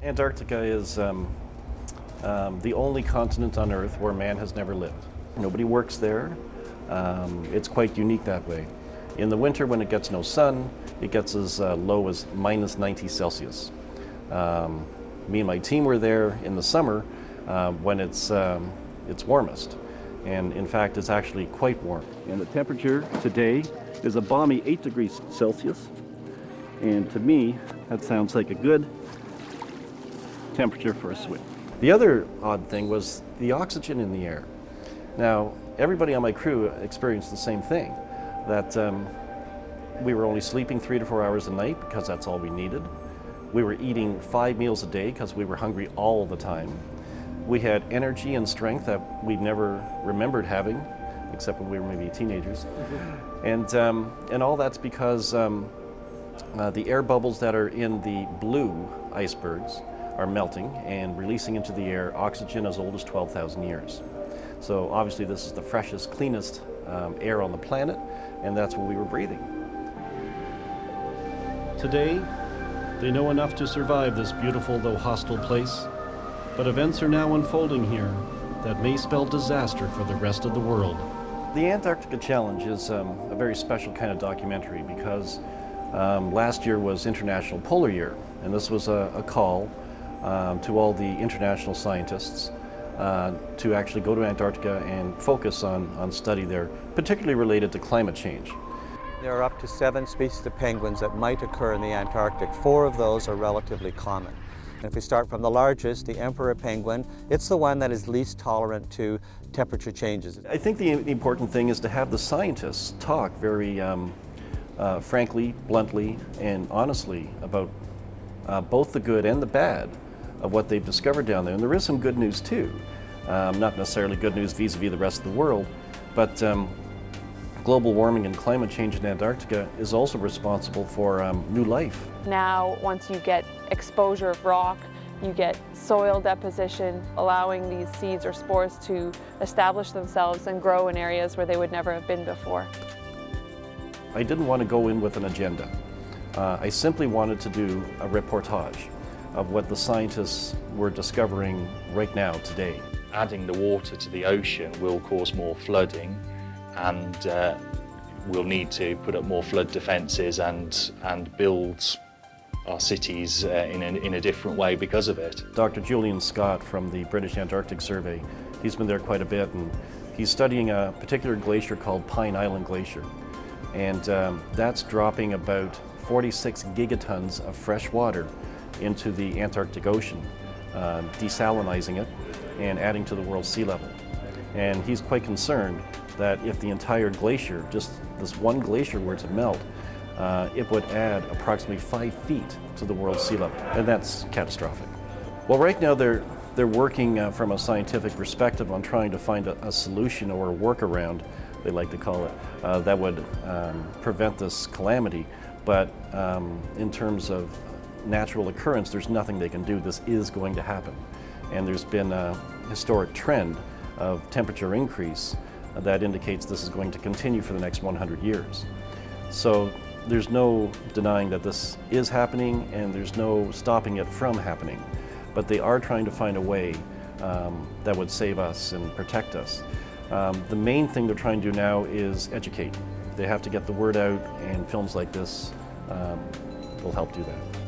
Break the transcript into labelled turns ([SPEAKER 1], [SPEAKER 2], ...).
[SPEAKER 1] Antarctica is the only continent on Earth where man has never lived. Nobody works there. It's quite unique that way. In the winter, when it gets no sun, it gets as low as minus 90 Celsius. Me and my team were there in the summer when it's warmest. And in fact, it's actually quite warm. And the temperature today is a balmy 8 degrees Celsius. And to me, that sounds like a good temperature for a swim. The other odd thing was the oxygen in the air. Now, everybody on my crew experienced the same thing, that we were only sleeping 3 to 4 hours a night because that's all we needed. We were eating 5 meals a day because we were hungry all the time. We had energy and strength that we never remembered having, except when we were maybe teenagers. And all that's because the air bubbles that are in the blue icebergs are melting and releasing into the air oxygen as old as 12,000 years. So obviously this is the freshest, cleanest air on the planet, and that's what we were breathing. Today, they know enough to survive this beautiful though hostile place, but events are now unfolding here that may spell disaster for the rest of the world. The Antarctica Challenge is a very special kind of documentary because last year was International Polar Year, and this was a call to all the international scientists to actually go to Antarctica and focus on study there, particularly related to climate change.
[SPEAKER 2] There are up to 7 species of penguins that might occur in the Antarctic. 4 of those are relatively common. And if we start from the largest, the emperor penguin, it's the one that is least tolerant to temperature changes.
[SPEAKER 1] I think the important thing is to have the scientists talk very frankly, bluntly, and honestly about both the good and the bad of what they've discovered down there. And there is some good news too. Not necessarily good news vis-a-vis the rest of the world, but global warming and climate change in Antarctica is also responsible for new life.
[SPEAKER 3] Now, once you get exposure of rock, you get soil deposition, allowing these seeds or spores to establish themselves and grow in areas where they would never have been before.
[SPEAKER 1] I didn't want to go in with an agenda. I simply wanted to do a reportage of what the scientists were discovering right now, today.
[SPEAKER 4] Adding the water to the ocean will cause more flooding, and we'll need to put up more flood defences and build our cities in a different way because of it.
[SPEAKER 1] Dr. Julian Scott from the British Antarctic Survey, he's been there quite a bit, and he's studying a particular glacier called Pine Island Glacier. And that's dropping about 46 gigatons of fresh water into the Antarctic Ocean, desalinizing it and adding to the world's sea level. And he's quite concerned that if the entire glacier, just this one glacier were to melt, it would add approximately 5 feet to the world's sea level, and that's catastrophic. Well, right now they're working from a scientific perspective on trying to find a solution or a workaround, they like to call it, that would prevent this calamity. But in terms of natural occurrence, there's nothing they can do. This is going to happen. And there's been a historic trend of temperature increase that indicates this is going to continue for the next 100 years. So there's no denying that this is happening, and there's no stopping it from happening. But they are trying to find a way that would save us and protect us. The main thing they're trying to do now is educate. They have to get the word out, and films like this will help do that.